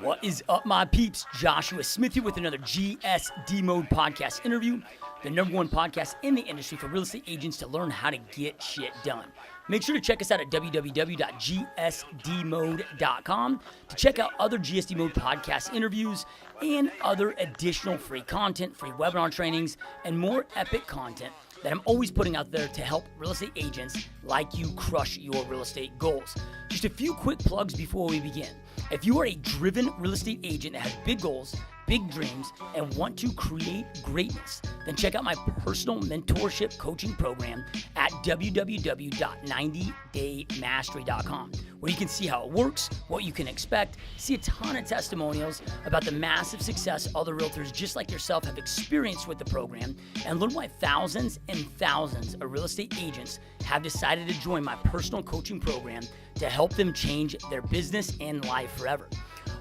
What is up, my peeps? Joshua Smith here with another GSD Mode podcast interview, the #1 podcast in the industry for real estate agents to learn how to get shit done. Make sure to check us out at www.gsdmode.com to check out other GSD Mode podcast interviews and other additional free content, free webinar trainings, and more epic content that I'm always putting out there to help real estate agents like you crush your real estate goals. Just a few quick plugs before we begin. If you are a driven real estate agent that has big goals, big dreams, and want to create greatness, then check out my personal mentorship coaching program at www.90daymastery.com, where you can see how it works, what you can expect, see a ton of testimonials about the massive success other realtors just like yourself have experienced with the program, and learn why thousands and thousands of real estate agents have decided to join my personal coaching program to help them change their business and life forever.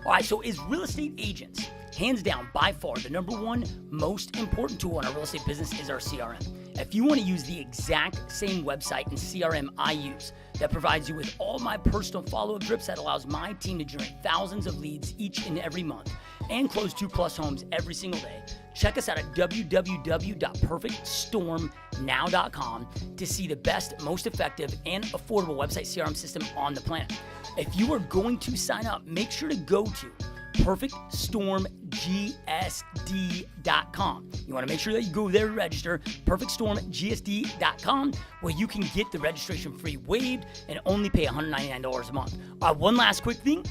All right, so as real estate agents, hands down, by far, the #1 most important tool in our real estate business is our CRM. If you want to use the exact same website and CRM I use that provides you with all my personal follow-up drips that allows my team to generate thousands of leads each and every month and close 2+ homes every single day, check us out at www.perfectstormnow.com to see the best, most effective, and affordable website CRM system on the planet. If you are going to sign up, make sure to go to perfectstormgsd.com. You want to make sure that you go there to register, perfectstormgsd.com, where you can get the registration fee waived and only pay $199 a month. One last quick thing.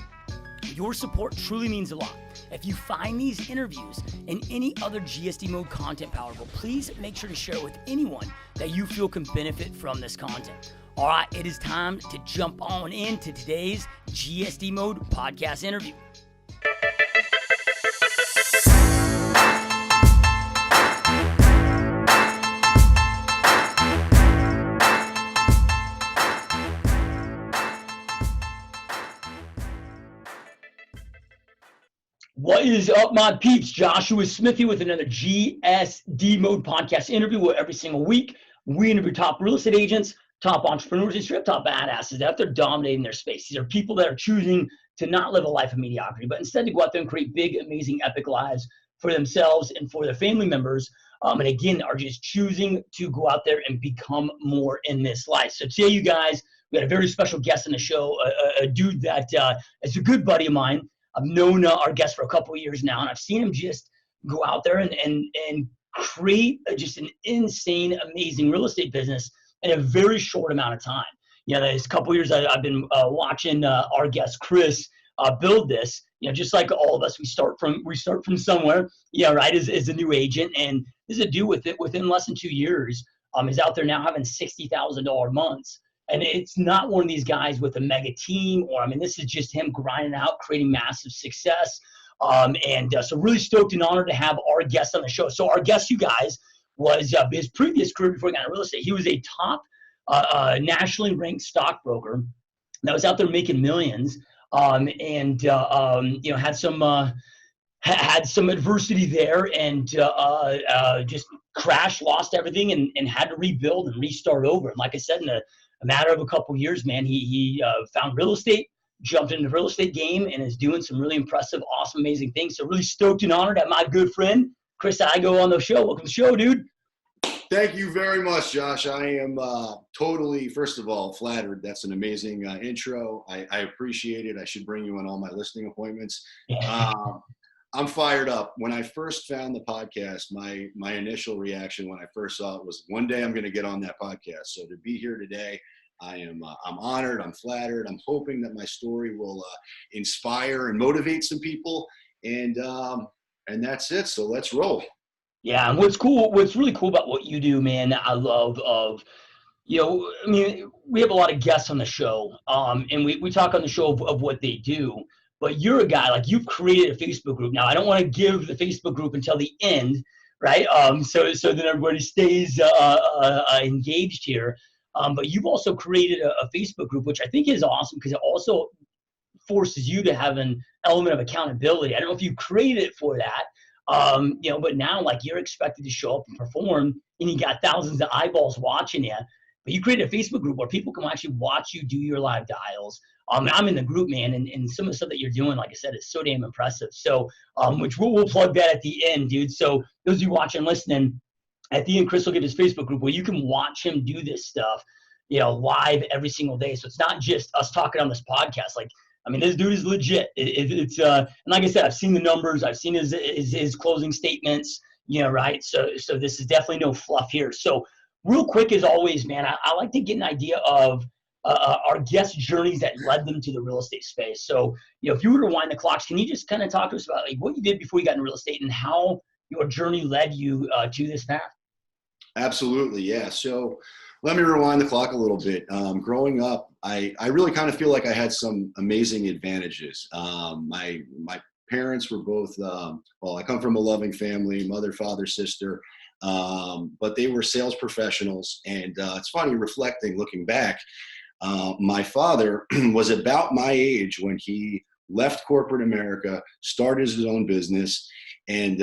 Your support truly means a lot. If you find these interviews and any other GSD Mode content powerful, please make sure to share it with anyone that you feel can benefit from this content. All right, it is time to jump on into today's GSD Mode podcast interview. What is up, my peeps? Joshua Smith here with another GSD Mode podcast interview where every single week we interview top real estate agents, top entrepreneurs, and straight top badasses out there dominating their space. These are people that are choosing to not live a life of mediocrity, but instead to go out there and create big, amazing, epic lives for themselves and for their family members. And again, are just choosing to go out there and become more in this life. So today, you guys, we had a very special guest on the show, a dude that is a good buddy of mine. I've known our guest for a couple of years now, and I've seen him just go out there and create just an insane, amazing real estate business in a very short amount of time. You know, there's a couple of years I've been watching our guest Chris build this. You know, just like all of us, we start from somewhere. Yeah, right. As a new agent, and this is a dude within less than 2 years. Is out there now having $60,000 months. And it's not one of these guys with a mega team, this is just him grinding out, creating massive success. So really stoked and honored to have our guest on the show. So our guest, you guys, was his previous career before he got into real estate. He was a top nationally ranked stockbroker that was out there making millions, had some adversity there, and just crashed, lost everything, and had to rebuild and restart over. And like I said, in a matter of a couple of years, man, he found real estate, jumped into the real estate game, and is doing some really impressive, awesome, amazing things. So really stoked and honored to have my good friend Chris Igoe on the show. Welcome to the show, dude. Thank you very much, Josh. I am totally, first of all, flattered. That's an amazing intro. I appreciate it. I should bring you on all my listing appointments. I'm fired up. When I first found the podcast, my initial reaction when I first saw it was, one day I'm going to get on that podcast. So to be here today, I'm honored. I'm flattered. I'm hoping that my story will inspire and motivate some people. And that's it. So let's roll. Yeah, and what's really cool about what you do, man, that I love we have a lot of guests on the show, and we talk on the show of what they do, but you're a guy, like, you've created a Facebook group. Now, I don't want to give the Facebook group until the end, right? So that everybody stays engaged here. But you've also created a Facebook group, which I think is awesome because it also forces you to have an element of accountability. I don't know if you created it for that, but now, like, you're expected to show up and perform, and you got thousands of eyeballs watching you. But you created a Facebook group where people can actually watch you do your live dials, I'm in the group, man, and some of the stuff that you're doing, like I said, is so damn impressive. So, which we'll plug that at the end, dude. So those of you watching and listening, at the end, Chris will get his Facebook group where you can watch him do this stuff, live every single day. So it's not just us talking on this podcast. Like, I mean, this dude is legit. It's and like I said, I've seen the numbers, I've seen his closing statements, right? So this is definitely no fluff here. So real quick, as always, man, I like to get an idea of our guest journeys that led them to the real estate space. So, if you were to wind the clocks, can you just kind of talk to us about like what you did before you got in real estate and how your journey led you to this path? Absolutely, yeah. So let me rewind the clock a little bit. Growing up, I really kind of feel like I had some amazing advantages. My parents were both, I come from a loving family, mother, father, sister, but they were sales professionals. And it's funny reflecting, looking back, my father was about my age when he left corporate America, started his own business, and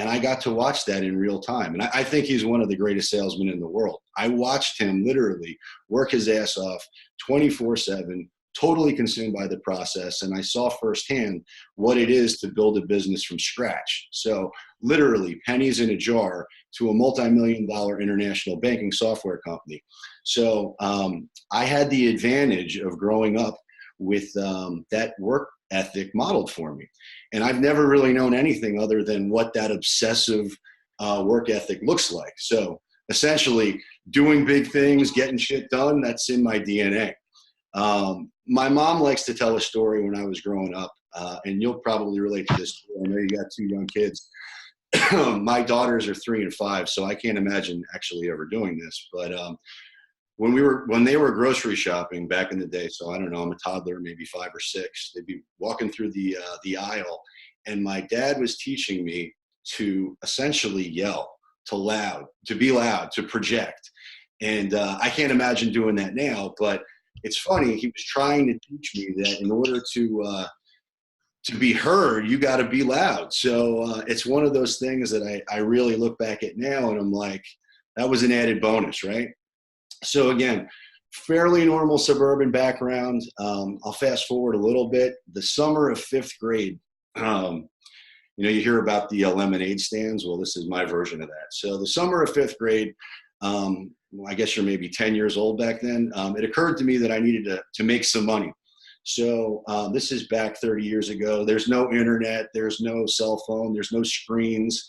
I got to watch that in real time. And I think he's one of the greatest salesmen in the world. I watched him literally work his ass off 24/7, totally consumed by the process. And I saw firsthand what it is to build a business from scratch. So literally pennies in a jar to a multi-million-dollar international banking software company. So I had the advantage of growing up with that work ethic modeled for me. And I've never really known anything other than what that obsessive work ethic looks like. So essentially doing big things, getting shit done, that's in my DNA. My mom likes to tell a story when I was growing up, and you'll probably relate to this. I know you got two young kids. My daughters are 3 and 5, so I can't imagine actually ever doing this. But when they were grocery shopping back in the day, so I don't know, I'm a toddler, maybe 5 or 6, they'd be walking through the aisle, and my dad was teaching me to essentially yell, to be loud, to project. And I can't imagine doing that now, but it's funny, he was trying to teach me that in order to be heard, you got to be loud. So it's one of those things that I really look back at now, and I'm like, that was an added bonus, right? So again, fairly normal suburban background. I'll fast forward a little bit. The summer of 5th grade, you hear about the lemonade stands. Well, this is my version of that. So the summer of 5th grade, I guess you're maybe 10 years old back then. It occurred to me that I needed to make some money. So this is back 30 years ago. There's no internet. There's no cell phone. There's no screens.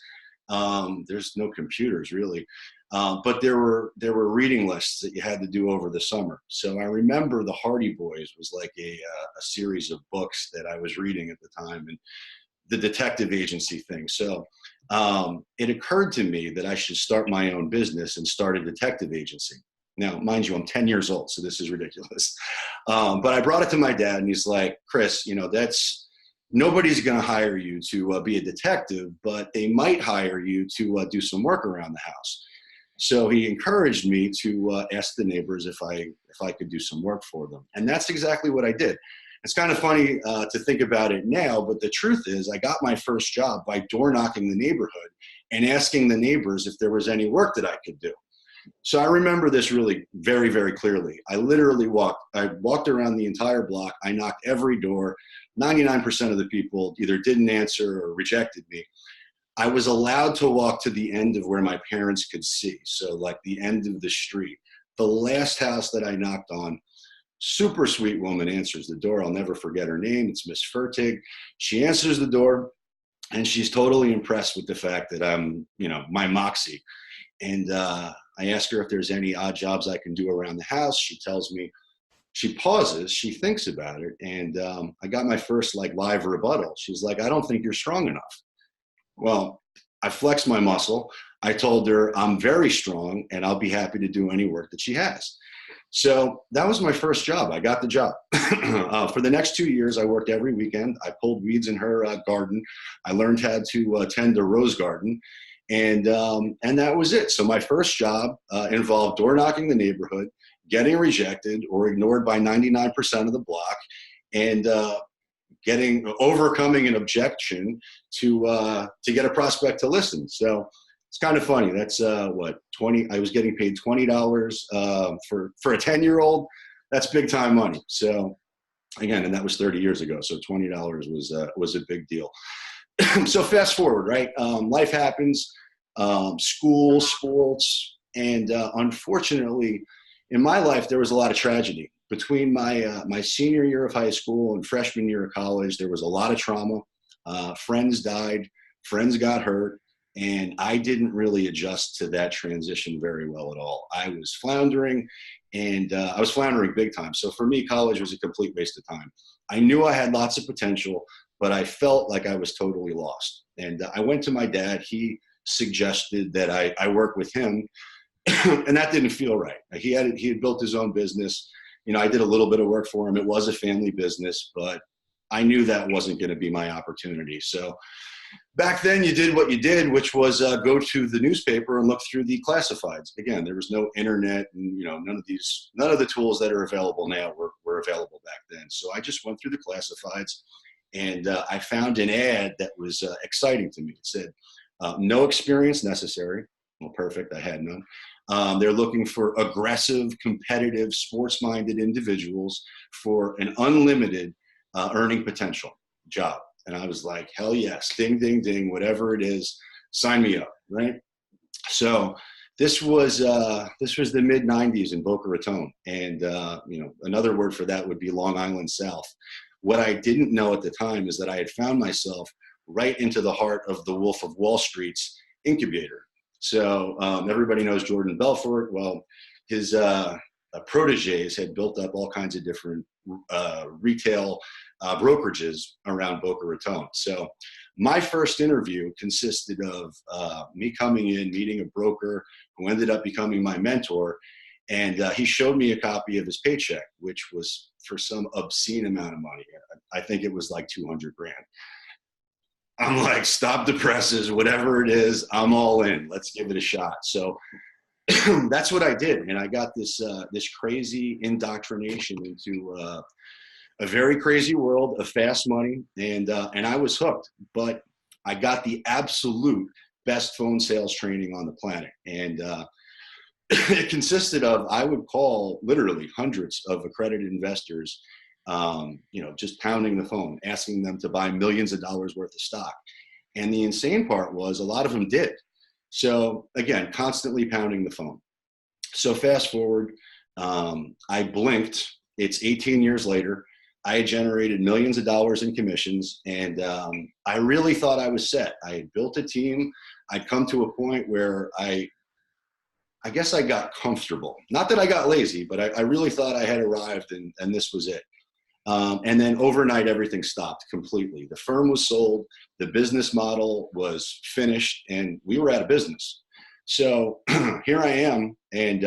There's no computers really. But there were reading lists that you had to do over the summer. So I remember the Hardy Boys was like a series of books that I was reading at the time, and the detective agency thing. So it occurred to me that I should start my own business and start a detective agency. Now, mind you, I'm 10 years old, so this is ridiculous. But I brought it to my dad, and he's like, Chris, nobody's going to hire you to be a detective, but they might hire you to do some work around the house. So he encouraged me to ask the neighbors if I could do some work for them. And that's exactly what I did. It's kind of funny to think about it now, but the truth is I got my first job by door knocking the neighborhood and asking the neighbors if there was any work that I could do. So I remember this really very, very clearly. I literally walked around the entire block. I knocked every door. 99% of the people either didn't answer or rejected me. I was allowed to walk to the end of where my parents could see. So like the end of the street. The last house that I knocked on, super sweet woman answers the door. I'll never forget her name. It's Miss Fertig. She answers the door, and she's totally impressed with the fact that I'm, my moxie. And I ask her if there's any odd jobs I can do around the house. She tells me. She pauses. She thinks about it. And I got my first live rebuttal. She's like, I don't think you're strong enough. Well, I flexed my muscle. I told her I'm very strong and I'll be happy to do any work that she has. So that was my first job. I got the job. For the next 2 years, I worked every weekend. I pulled weeds in her garden. I learned how to tend a rose garden. And that was it. So my first job involved door knocking the neighborhood, getting rejected or ignored by 99% of the block, and overcoming an objection to get a prospect to listen. So it's kind of funny. That's I was getting paid $20 for a 10-year-old. That's big time money. So Again, and that was 30 years ago. So $20 was a big deal. So fast forward, right? Life happens, school, sports, and unfortunately, in my life, there was a lot of tragedy. Between my senior year of high school and freshman year of college, there was a lot of trauma. Friends died, friends got hurt, and I didn't really adjust to that transition very well at all. I was floundering, and I was floundering big time. So for me, college was a complete waste of time. I knew I had lots of potential, but I felt like I was totally lost. And I went to my dad. He suggested that I work with him, and that didn't feel right. He had built his own business. You know, I did a little bit of work for him. It was a family business, but I knew that wasn't going to be my opportunity. So back then you did what you did, which was go to the newspaper and look through the classifieds. Again, there was no internet, and none of the tools that are available now were available back then. So I just went through the classifieds, and I found an ad that was exciting to me. It said, no experience necessary. Well, perfect. I had none. They're looking for aggressive, competitive, sports-minded individuals for an unlimited earning potential job. And I was like, hell yes, ding, ding, ding, whatever it is, sign me up, right? So this was the mid-'90s in Boca Raton. And, another word for that would be Long Island South. What I didn't know at the time is that I had found myself right into the heart of the Wolf of Wall Street's incubator. So everybody knows Jordan Belfort. Well, his proteges had built up all kinds of different retail brokerages around Boca Raton. So my first interview consisted of me coming in, meeting a broker who ended up becoming my mentor. And he showed me a copy of his paycheck, which was for some obscene amount of money. I think it was like 200 grand. I'm like, stop the presses, whatever it is, I'm all in. Let's give it a shot. So that's what I did. And I got this crazy indoctrination into a very crazy world of fast money. And I was hooked, but I got the absolute best phone sales training on the planet. And it consisted of, I would call literally hundreds of accredited investors, just pounding the phone, asking them to buy millions of dollars worth of stock. And the insane part was a lot of them did. So again, constantly pounding the phone. So fast forward, I blinked. It's 18 years later. I had generated millions of dollars in commissions, and I really thought I was set. I had built a team. I'd come to a point where I guess I got comfortable. Not that I got lazy, but I really thought I had arrived, and this was it. And then overnight, everything stopped completely. The firm was sold, the business model was finished, and we were out of business. So here I am, and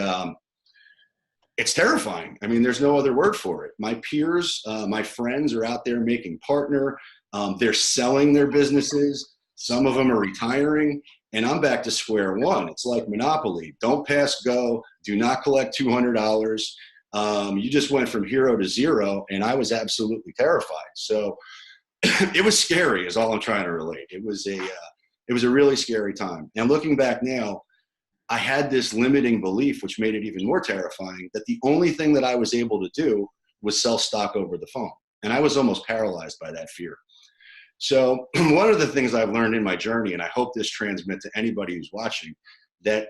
it's terrifying. I mean, there's no other word for it. My peers, my friends are out there making partner. They're selling their businesses. Some of them are retiring, and I'm back to square one. It's like Monopoly. Don't pass go. Do not collect $200. You just went from hero to zero, and I was absolutely terrified. So it was scary is all I'm trying to relate. It was a really scary time. And looking back now, I had this limiting belief, which made it even more terrifying, that the only thing that I was able to do was sell stock over the phone. And I was almost paralyzed by that fear. So one of the things I've learned in my journey, and I hope this transmits to anybody who's watching, that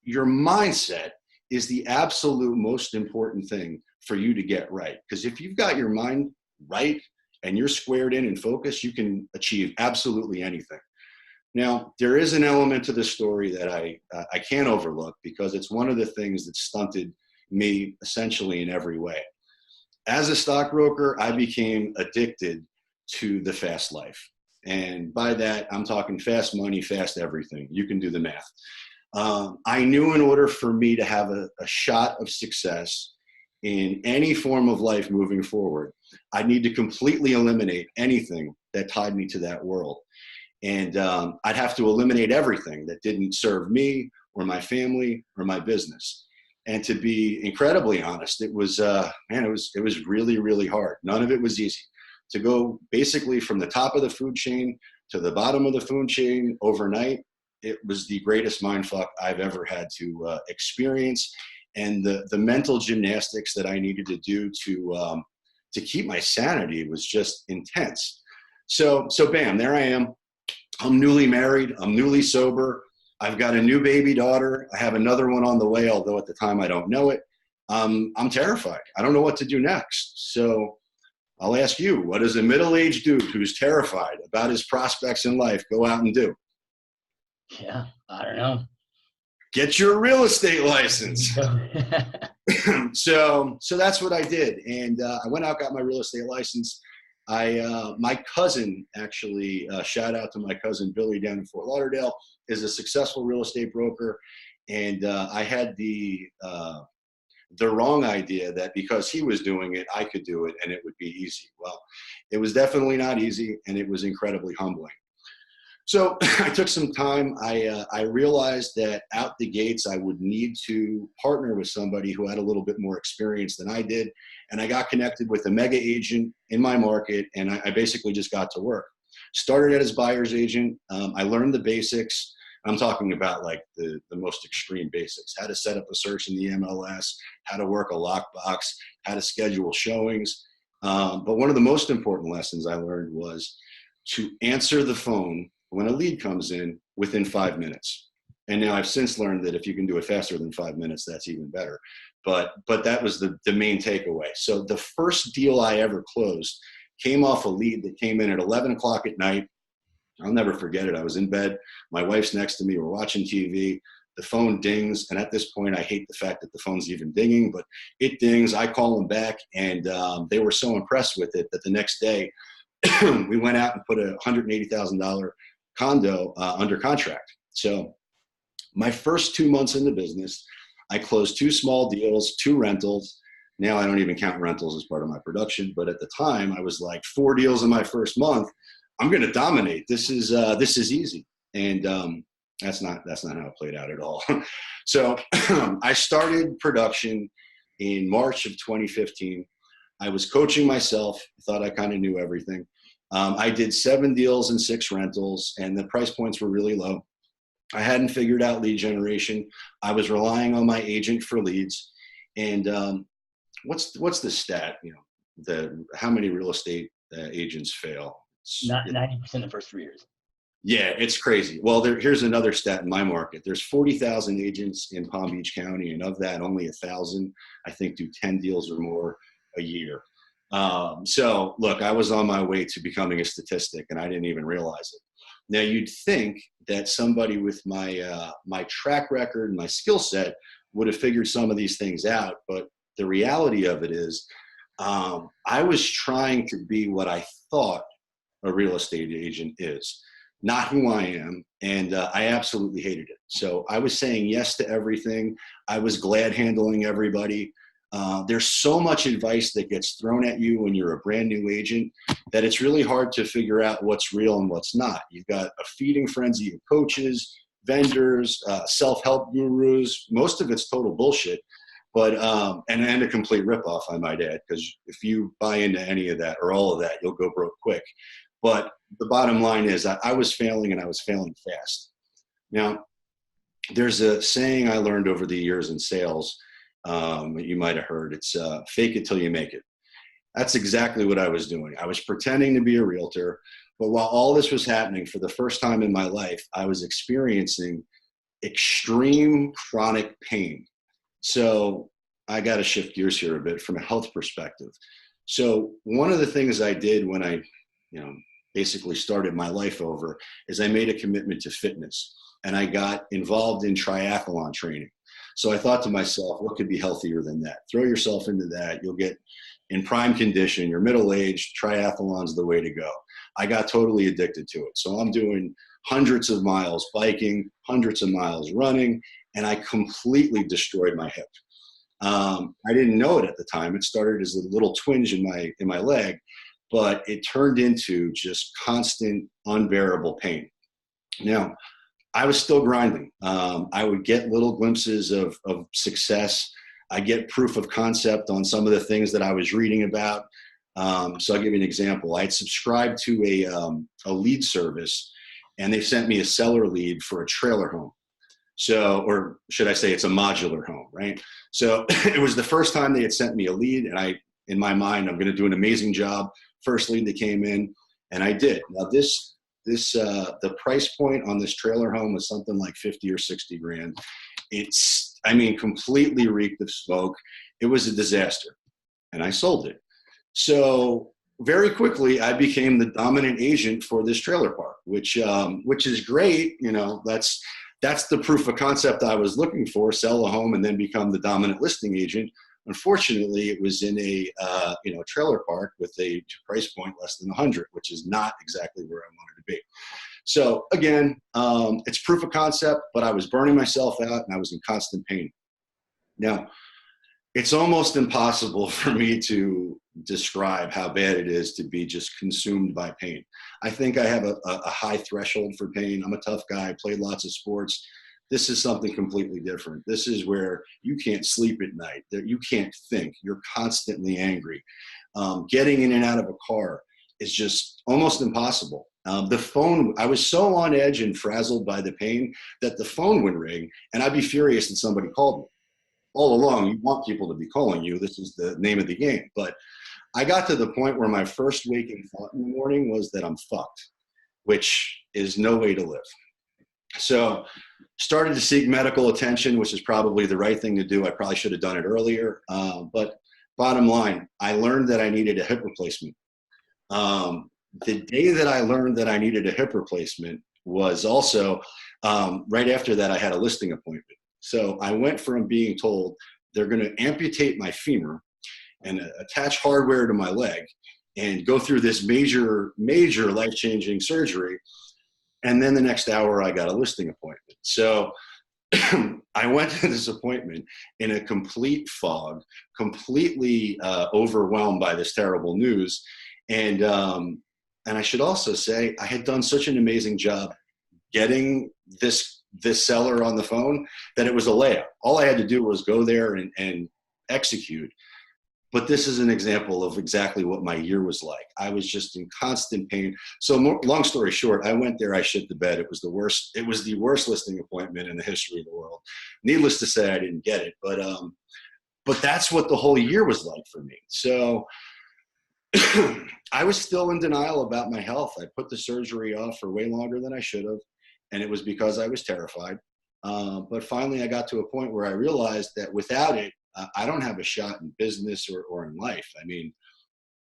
your mindset is the absolute most important thing for you to get right. Because if you've got your mind right and you're squared in and focused, you can achieve absolutely anything. Now, there is an element to this story that I can't overlook, because it's one of the things that stunted me essentially in every way. As a stockbroker, I became addicted to the fast life. And by that, I'm talking fast money, fast everything. You can do the math. I knew in order for me to have a shot of success in any form of life moving forward, I need to completely eliminate anything that tied me to that world. And I'd have to eliminate everything that didn't serve me or my family or my business. And to be incredibly honest, it was really, really hard. None of it was easy. To go basically from the top of the food chain to the bottom of the food chain overnight, it was the greatest mindfuck I've ever had to experience. And the mental gymnastics that I needed to do to to keep my sanity was just intense. So bam, there I am. I'm newly married. I'm newly sober. I've got a new baby daughter. I have another one on the way, although at the time I don't know it. I'm terrified. I don't know what to do next. So I'll ask you, what does a middle-aged dude who's terrified about his prospects in life go out and do? Yeah, I don't know. Get your real estate license. So that's what I did. And I went out, got my real estate license. My cousin, actually, shout out to my cousin Billy down in Fort Lauderdale, is a successful real estate broker. And I had the wrong idea that because he was doing it, I could do it and it would be easy. Well, it was definitely not easy, and it was incredibly humbling. So I took some time. I realized that out the gates, I would need to partner with somebody who had a little bit more experience than I did. And I got connected with a mega agent in my market, and I basically just got to work. Started as buyer's agent. I learned the basics. I'm talking about like the most extreme basics: how to set up a search in the MLS, how to work a lockbox, how to schedule showings. But one of the most important lessons I learned was to answer the phone when a lead comes in within 5 minutes. And now I've since learned that if you can do it faster than 5 minutes, that's even better. But that was the main takeaway. So the first deal I ever closed came off a lead that came in at 11 o'clock at night. I'll never forget it. I was in bed. My wife's next to me. We're watching TV. The phone dings. And at this point, I hate the fact that the phone's even dinging, but it dings. I call them back, and they were so impressed with it that the next day we went out and put a $180,000 condo under contract. So my first 2 months in the business, I closed 2 small deals, 2 rentals. Now I don't even count rentals as part of my production, but at the time I was like 4 deals in my first month. I'm going to dominate. This is easy. And that's not how it played out at all. So I started production in March of 2015. I was coaching myself, thought I kind of knew everything. I did 7 deals and 6 rentals, and the price points were really low. I hadn't figured out lead generation. I was relying on my agent for leads. And what's the stat? You know, how many real estate agents fail? Not 90% the first 3 years. Yeah, it's crazy. Well, here's another stat in my market. There's 40,000 agents in Palm Beach County, and of that, only 1,000, I think, do 10 deals or more a year. So look, I was on my way to becoming a statistic, and I didn't even realize it. Now, you'd think that somebody with my track record and my skill set would have figured some of these things out, but the reality of it is I was trying to be what I thought a real estate agent is, not who I am, and I absolutely hated it. So I was saying yes to everything. I was glad handling everybody. There's so much advice that gets thrown at you when you're a brand new agent that it's really hard to figure out what's real and what's not. You've got a feeding frenzy of coaches, vendors, self-help gurus. Most of it's total bullshit, but and a complete ripoff, I might add, because if you buy into any of that or all of that, you'll go broke quick. But the bottom line is I was failing, and I was failing fast. Now, there's a saying I learned over the years in sales. You might have heard. It's fake it till you make it. That's exactly what I was doing. I was pretending to be a realtor, but while all this was happening, for the first time in my life, I was experiencing extreme chronic pain. So I got to shift gears here a bit from a health perspective. So one of the things I did when I, basically started my life over is I made a commitment to fitness, and I got involved in triathlon training. So I thought to myself, what could be healthier than that? Throw yourself into that. You'll get in prime condition. You're middle-aged. Triathlon's the way to go. I got totally addicted to it. So I'm doing hundreds of miles biking, hundreds of miles running, and I completely destroyed my hip. I didn't know it at the time. It started as a little twinge in my leg, but it turned into just constant, unbearable pain. Now, I was still grinding. I would get little glimpses of success. I get proof of concept on some of the things that I was reading about. So I'll give you an example. I had subscribed to a lead service, and they sent me a seller lead for a trailer home. So, or should I say it's a modular home, right? So it was the first time they had sent me a lead, and I in my mind, I'm going to do an amazing job. First lead that came in, and I did. Now the price point on this trailer home was something like 50 or 60 grand. Completely reeked of smoke. It was a disaster, and I sold it. So very quickly, I became the dominant agent for this trailer park, which is great. That's the proof of concept I was looking for: sell a home and then become the dominant listing agent. Unfortunately, it was in a trailer park with a price point less than 100, which is not exactly where I wanted to be. So again, it's proof of concept, but I was burning myself out and I was in constant pain. Now, it's almost impossible for me to describe how bad it is to be just consumed by pain. I think I have a high threshold for pain. I'm a tough guy, played lots of sports. This is something completely different. This is where you can't sleep at night, that you can't think, you're constantly angry. Getting in and out of a car is just almost impossible. The phone, I was so on edge and frazzled by the pain that the phone would ring and I'd be furious that somebody called me. All along, you want people to be calling you. This is the name of the game. But I got to the point where my first waking thought in the morning was that I'm fucked, which is no way to live. So started to seek medical attention, which is probably the right thing to do. I probably should have done it earlier. But bottom line, I learned that I needed a hip replacement. The day that I learned that I needed a hip replacement was also right after that I had a listing appointment. So I went from being told they're going to amputate my femur and attach hardware to my leg and go through this major life-changing surgery. And then the next hour I got a listing appointment. So I went to this appointment in a complete fog, completely overwhelmed by this terrible news. And I should also say I had done such an amazing job getting this seller on the phone that it was a layup. All I had to do was go there and execute. But this is an example of exactly what my year was like. I was just in constant pain. So long story short, I went there, I shit the bed. It was the worst. It was the worst listing appointment in the history of the world. Needless to say, I didn't get it, but that's what the whole year was like for me. So I was still in denial about my health. I put the surgery off for way longer than I should have. And it was because I was terrified. But finally, I got to a point where I realized that without it, I don't have a shot in business or in life. I mean,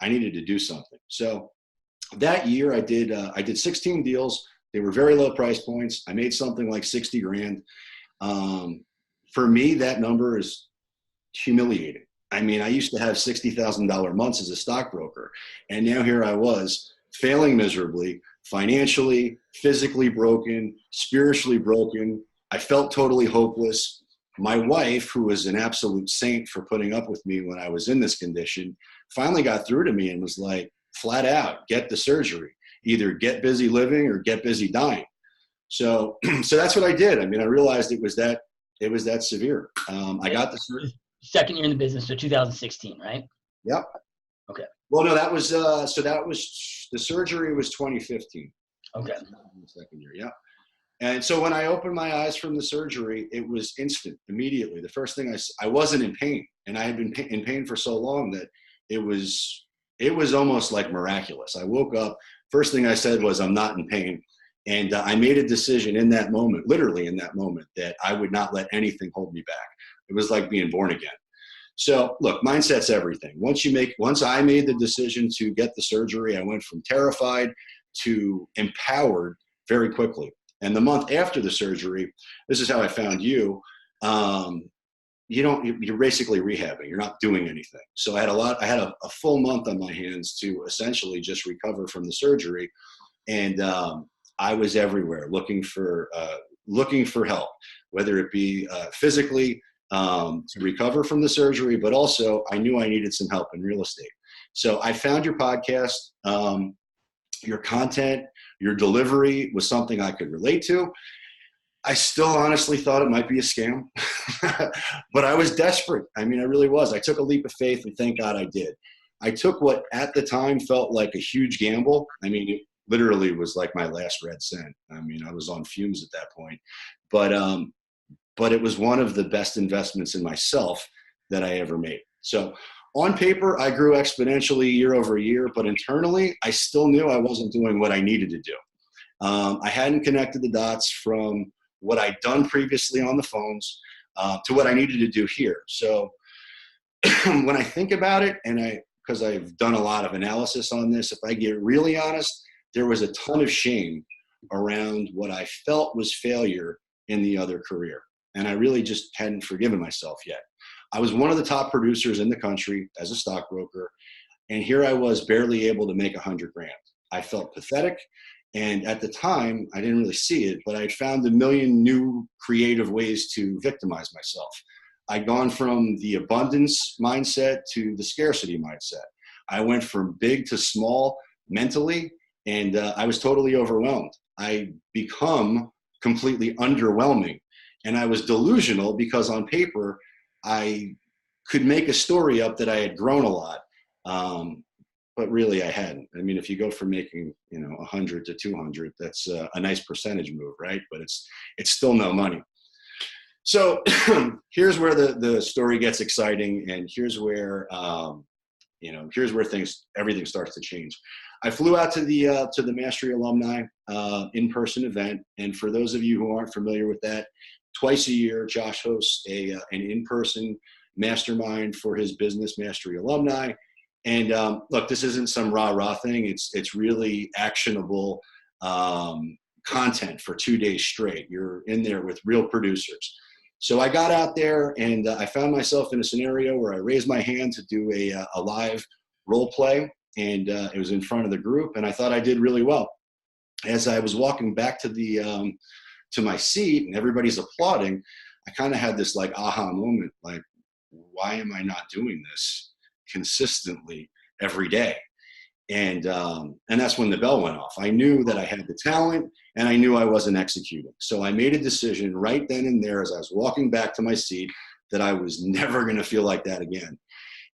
I needed to do something. So that year I did 16 deals. They were very low price points. I made something like 60 grand. For me, that number is humiliating. I mean, I used to have $60,000 months as a stockbroker. And now here I was failing miserably, financially, physically broken, spiritually broken. I felt totally hopeless. My wife, who was an absolute saint for putting up with me when I was in this condition, finally got through to me and was like, flat out, get the surgery. Either get busy living or get busy dying. So that's what I did. I mean, I realized it was that severe. I got the surgery. Second year in the business, so 2016, right? Yep. Okay. Well, no, that was the surgery was 2015. Okay. The second year, yeah. And so when I opened my eyes from the surgery, it was instant, immediately. The first thing I wasn't in pain, and I had been in pain for so long that it was almost like miraculous. I woke up, first thing I said was, I'm not in pain. And I made a decision in that moment, literally in that moment, that I would not let anything hold me back. It was like being born again. So look, mindset's everything. Once I made the decision to get the surgery, I went from terrified to empowered very quickly. And the month after the surgery, this is how I found you. You're basically rehabbing. You're not doing anything. So I had a full month on my hands to essentially just recover from the surgery. And I was everywhere looking for help, whether it be physically, to recover from the surgery, but also I knew I needed some help in real estate. So I found your podcast, your content, your delivery was something I could relate to. I still honestly thought it might be a scam, but I was desperate. I mean, I really was. I took a leap of faith, and thank God I did. I took what at the time felt like a huge gamble. I mean, it literally was like my last red cent. I mean, I was on fumes at that point, but it was one of the best investments in myself that I ever made. So On paper, I grew exponentially year over year, but internally, I still knew I wasn't doing what I needed to do. I hadn't connected the dots from what I'd done previously on the phones to what I needed to do here. So when I think about it, because I've done a lot of analysis on this, if I get really honest, there was a ton of shame around what I felt was failure in the other career. And I really just hadn't forgiven myself yet. I was one of the top producers in the country as a stockbroker, and here I was barely able to make $100 grand. I felt pathetic, and at the time, I didn't really see it, but I'd found a million new creative ways to victimize myself. I'd gone from the abundance mindset to the scarcity mindset. I went from big to small mentally, and I was totally overwhelmed. I become completely underwhelming, and I was delusional because on paper, I could make a story up that I had grown a lot, but really I hadn't. I mean, if you go from making 100 to 200, that's a nice percentage move, right? But it's still no money. So here's where the story gets exciting, and here's where everything starts to change. I flew out to the Mastery Alumni in-person event, and for those of you who aren't familiar with that, twice a year, Josh hosts an in-person mastermind for his business, Mastery Alumni. And look, this isn't some rah-rah thing. It's really actionable content for 2 days straight. You're in there with real producers. So I got out there, and I found myself in a scenario where I raised my hand to do a live role play, and it was in front of the group, and I thought I did really well. As I was walking back to my seat and everybody's applauding, I kind of had this like aha moment, like, why am I not doing this consistently every day? And that's when the bell went off. I knew that I had the talent, and I knew I wasn't executing. So I made a decision right then and there as I was walking back to my seat that I was never going to feel like that again.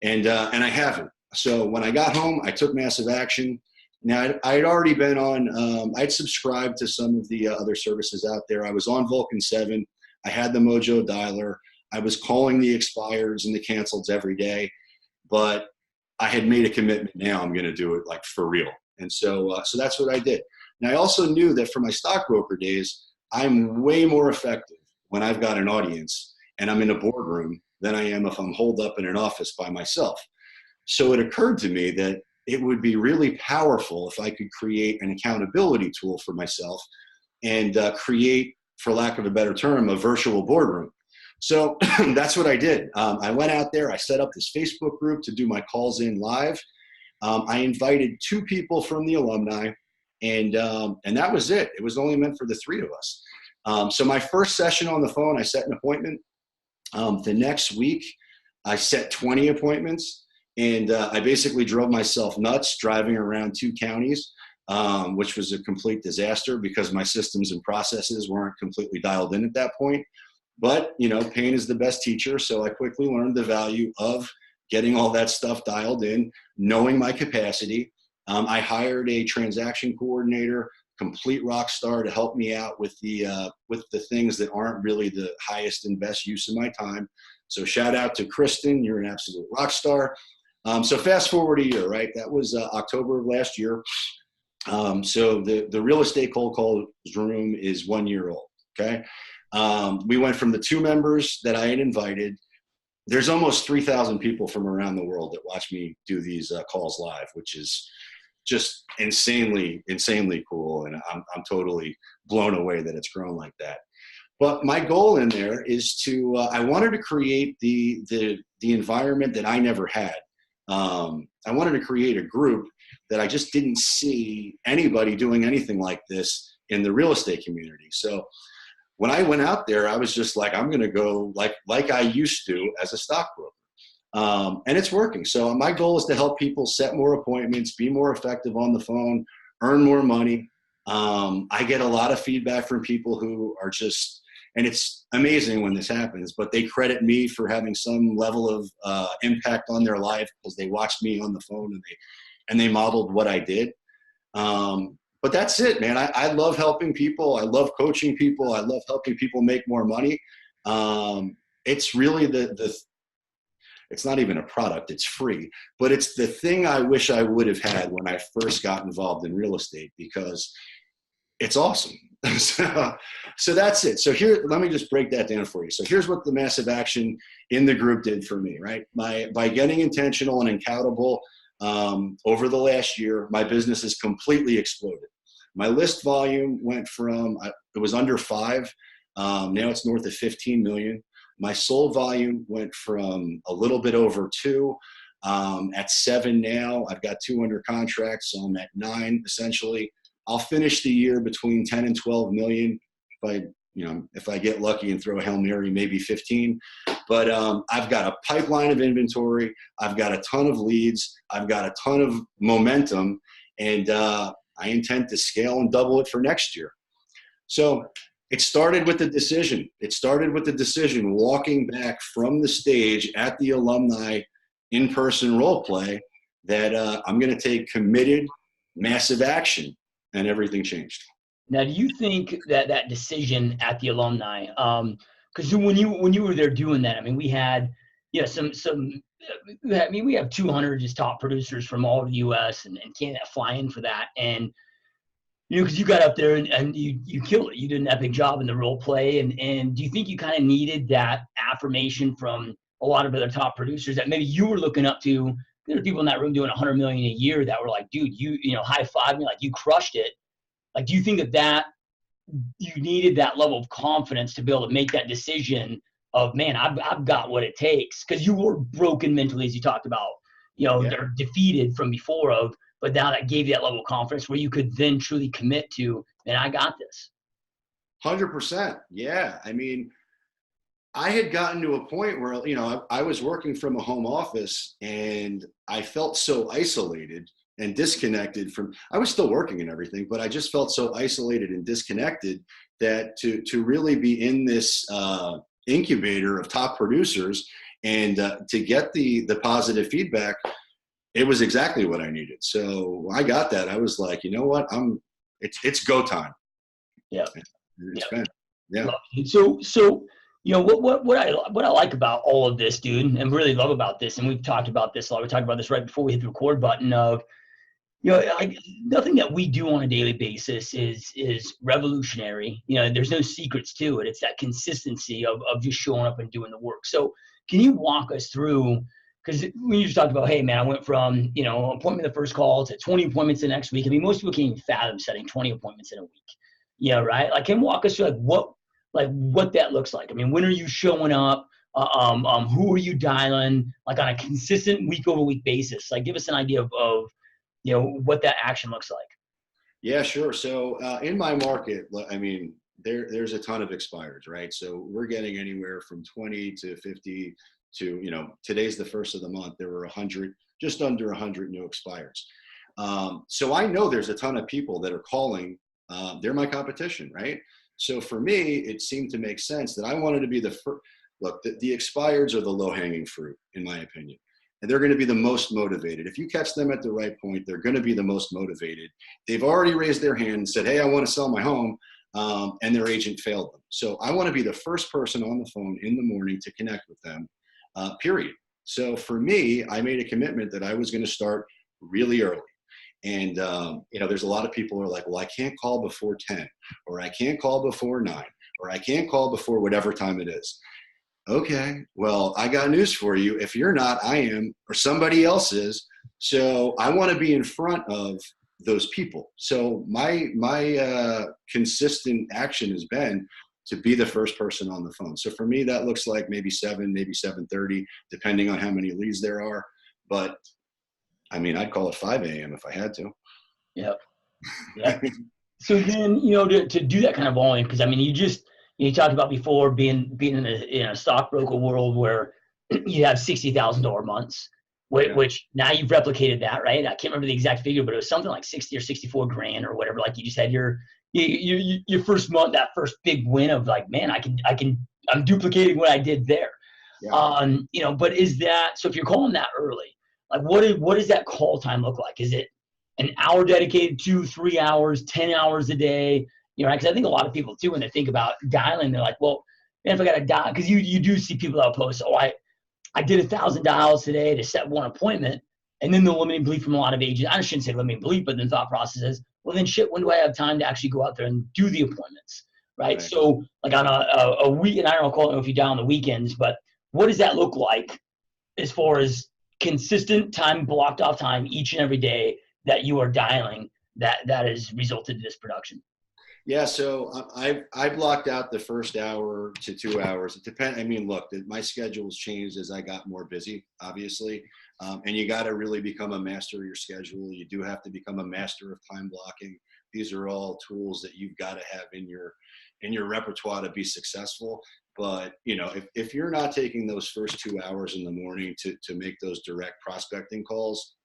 And I haven't. So when I got home, I took massive action. Now, I'd already been on, I'd subscribed to some of the other services out there. I was on Vulcan 7. I had the Mojo Dialer. I was calling the expireds and the canceleds every day. But I had made a commitment. Now I'm going to do it like for real. And so that's what I did. Now, I also knew that for my stockbroker days, I'm way more effective when I've got an audience and I'm in a boardroom than I am if I'm holed up in an office by myself. So it occurred to me that it would be really powerful if I could create an accountability tool for myself and create, for lack of a better term, a virtual boardroom. So that's what I did. I went out there, I set up this Facebook group to do my calls in live. I invited 2 people from the alumni, and that was it. It was only meant for the 3 of us. So my first session on the phone, I set an appointment. The next week, I set 20 appointments. And I basically drove myself nuts driving around 2 counties, which was a complete disaster because my systems and processes weren't completely dialed in at that point. But, pain is the best teacher. So I quickly learned the value of getting all that stuff dialed in, knowing my capacity. I hired a transaction coordinator, complete rock star, to help me out with the things that aren't really the highest and best use of my time. So shout out to Kristen. You're an absolute rock star. So fast forward a year, right? That was October of last year. So the real estate cold calls room is 1 year old, okay? We went from the 2 members that I had invited. There's almost 3,000 people from around the world that watch me do these calls live, which is just insanely cool. And I'm totally blown away that it's grown like that. But my goal in there is to, I wanted to create the environment that I never had. I wanted to create a group that I just didn't see anybody doing anything like this in the real estate community. So when I went out there, I was just like, I'm going to go like I used to as a stockbroker. And it's working. So my goal is to help people set more appointments, be more effective on the phone, earn more money. I get a lot of feedback from people who are just, and it's amazing when this happens, but they credit me for having some level of impact on their life because they watched me on the phone and they modeled what I did. But that's it, man. I love helping people. I love coaching people. I love helping people make more money. It's really it's not even a product, it's free, but it's the thing I wish I would have had when I first got involved in real estate, because it's awesome. So that's it. So here, let me just break that down for you. So here's what the massive action in the group did for me, right? By getting intentional and accountable over the last year, my business has completely exploded. My list volume went from, it was under 5, now it's north of 15 million. My sold volume went from a little bit over 2, at 7 now. I've got 2 under contract, so I'm at 9 essentially. I'll finish the year between 10 and 12 million. If I get lucky and throw a Hail Mary, maybe 15. But I've got a pipeline of inventory. I've got a ton of leads. I've got a ton of momentum, and I intend to scale and double it for next year. So it started with the decision. Walking back from the stage at the alumni in-person role play that I'm going to take committed, massive action. And everything changed. Now, do you think that decision at the alumni, because when you were there doing that, I mean, we had, we have 200 just top producers from all over the U.S. and Canada fly in for that, and because you got up there and you killed it, you did an epic job in the role play, and do you think you kind of needed that affirmation from a lot of other top producers that maybe you were looking up to? There are people in that room doing 100 million a year that were like, dude, high five me, like you crushed it. Like, do you think that you needed that level of confidence to be able to make that decision of, man, I've got what it takes? Because you were broken mentally, as you talked about, they're defeated from before but now that gave you that level of confidence where you could then truly commit to, man, I got this. 100%. Yeah. I mean, I had gotten to a point where, I was working from a home office and I felt so isolated and disconnected I was still working and everything, but I just felt so isolated and disconnected that to really be in this incubator of top producers and to get the positive feedback, it was exactly what I needed. So I got that. I was like, you know what? It's go time. Yeah. It's been, yeah. So, what I like about all of this, dude, and really love about this, and we've talked about this a lot. We talked about this right before we hit the record button of, nothing that we do on a daily basis is revolutionary. There's no secrets to it. It's that consistency of just showing up and doing the work. So can you walk us through, because when you just talked about, hey man, I went from, appointment the first call to 20 appointments the next week. I mean, most people can't even fathom setting 20 appointments in a week. Right? Like, can you walk us through what that looks like? I mean, when are you showing up? Who are you dialing, like, on a consistent week over week basis? Like, give us an idea of what that action looks like. Yeah, sure. So in my market, I mean, there's a ton of expireds, right? So we're getting anywhere from 20 to 50 to, today's the first of the month. There were 100, just under 100 new expireds. So I know there's a ton of people that are calling. They're my competition, right? So for me, it seemed to make sense that I wanted to be the first. Look, the expireds are the low-hanging fruit, in my opinion. And they're going to be the most motivated. If you catch them at the right point, they're going to be the most motivated. They've already raised their hand and said, hey, I want to sell my home, and their agent failed them. So I want to be the first person on the phone in the morning to connect with them, period. So for me, I made a commitment that I was going to start really early. And, there's a lot of people who are like, well, I can't call before 10, or I can't call before 9, or I can't call before whatever time it is. Okay, well, I got news for you. If you're not, I am, or somebody else is. So I want to be in front of those people. So my consistent action has been to be the first person on the phone. So for me, that looks like maybe 7, maybe 7:30, depending on how many leads there are. But I mean, I'd call it 5 a.m. if I had to. Yep. So then, to do that kind of volume, because I mean, you talked about before being in a stockbroker world where you have $60,000 months, which now you've replicated that, right? I can't remember the exact figure, but it was something like 60 or 64 grand or whatever. Like, you just had your first month, that first big win of like, man, I'm duplicating what I did there. Yeah. But is that, so if you're calling that early, like what does that call time look like? Is it an hour dedicated to 3 hours, 10 hours a day? Because I think a lot of people too, when they think about dialing, they're like, well, man, if I got to dial, because you do see people that post, oh, I I did 1,000 dials today to set one appointment. And then the limiting belief from a lot of agents, I shouldn't say limiting belief, but then thought process is, well, then shit, when do I have time to actually go out there and do the appointments? Right. So like on a week, and I don't know if you dial on the weekends, but what does that look like as far as consistent time, blocked off time each and every day that you are dialing that has resulted in this production? Yeah, so I blocked out the first hour to 2 hours. It depends. I mean, look, my schedule's changed as I got more busy, obviously, and you got to really become a master of your schedule. You do have to become a master of time blocking. These are all tools that you've got to have in your repertoire to be successful. But if you're not taking those first 2 hours in the morning to make those direct prospecting calls,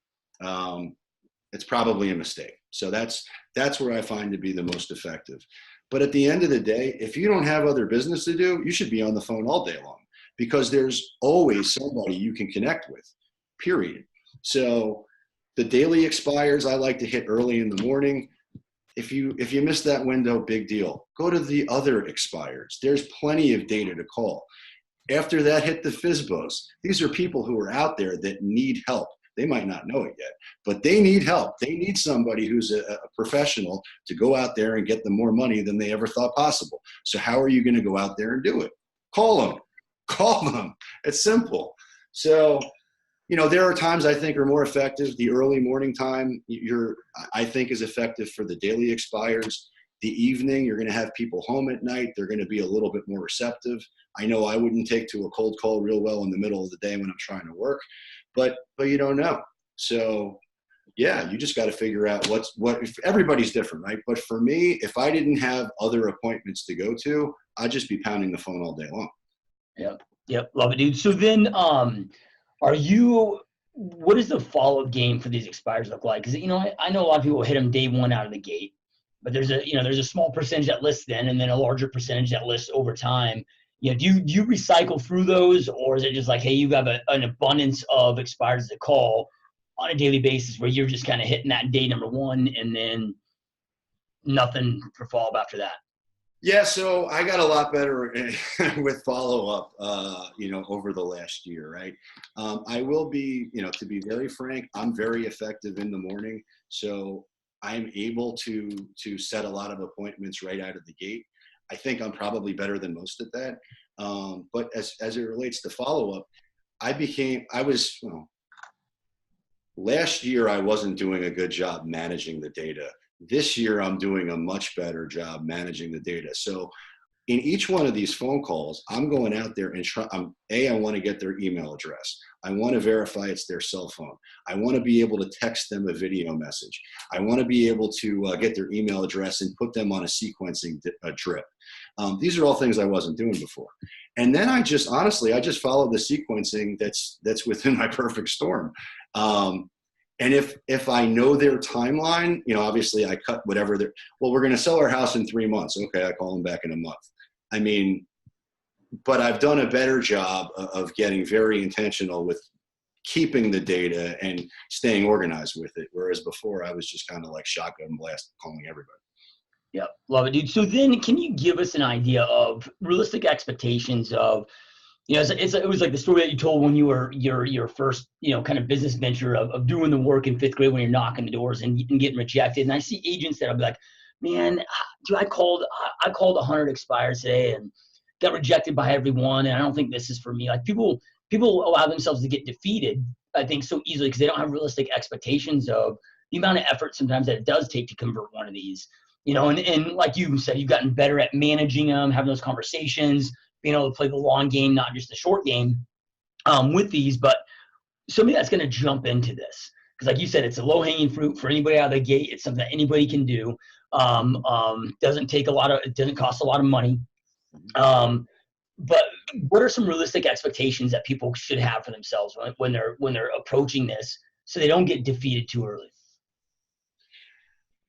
it's probably a mistake. So that's where I find to be the most effective. But at the end of the day, if you don't have other business to do, you should be on the phone all day long, because there's always somebody you can connect with, period. So the daily expires, I like to hit early in the morning. If you miss that window, big deal. Go to the other expires. There's plenty of data to call. After that, hit the FSBOs. These are people who are out there that need help. They might not know it yet, but they need help. They need somebody who's a professional to go out there and get them more money than they ever thought possible. So how are you going to go out there and do it? Call them. It's simple. So, there are times I think are more effective. The early morning time, I think is effective for the daily expires. The evening, you're going to have people home at night. They're going to be a little bit more receptive. I know I wouldn't take to a cold call real well in the middle of the day when I'm trying to work. But you don't know. So yeah, you just got to figure out if everybody's different, right? But for me, if I didn't have other appointments to go to, I'd just be pounding the phone all day long. Yep. Love it, dude. So then, what does the follow-up game for these expires look like? Because, I know a lot of people hit them day one out of the gate, but there's a small percentage that lists then, and then a larger percentage that lists over time. Do you recycle through those, or is it just like, hey, you have an abundance of expires to call on a daily basis where you're just kind of hitting that day number one and then nothing for follow-up after that? Yeah, so I got a lot better with follow-up, over the last year, right? I will be, to be very frank, I'm very effective in the morning. So I'm able to set a lot of appointments right out of the gate. I think I'm probably better than most at that. But as it relates to follow-up, last year I wasn't doing a good job managing the data. This year I'm doing a much better job managing the data. So in each one of these phone calls, I'm going out there and I want to get their email address. I want to verify it's their cell phone. I want to be able to text them a video message. I want to be able to get their email address and put them on a sequencing drip. These are all things I wasn't doing before. And then I just follow the sequencing that's within my perfect storm. And if I know their timeline, obviously I cut whatever we're going to sell our house in 3 months. Okay, I call them back in a month. I mean, but I've done a better job of getting very intentional with keeping the data and staying organized with it. Whereas before I was just kind of like shotgun blast calling everybody. Yep. Love it, dude. So then can you give us an idea of realistic expectations of, it was like the story that you told when you were your first, kind of business venture of doing the work in 5th grade when you're knocking the doors and getting rejected. And I see agents that'll be like, man, dude, I called 100 expires today and got rejected by everyone. And I don't think this is for me. Like people allow themselves to get defeated, I think, so easily because they don't have realistic expectations of the amount of effort sometimes that it does take to convert one of these. And like you said, you've gotten better at managing them, having those conversations, being able to play the long game, not just the short game with these. But somebody that's going to jump into this, because like you said, it's a low-hanging fruit for anybody out of the gate. It's something that anybody can do. It doesn't cost a lot of money. But what are some realistic expectations that people should have for themselves when they're approaching this so they don't get defeated too early?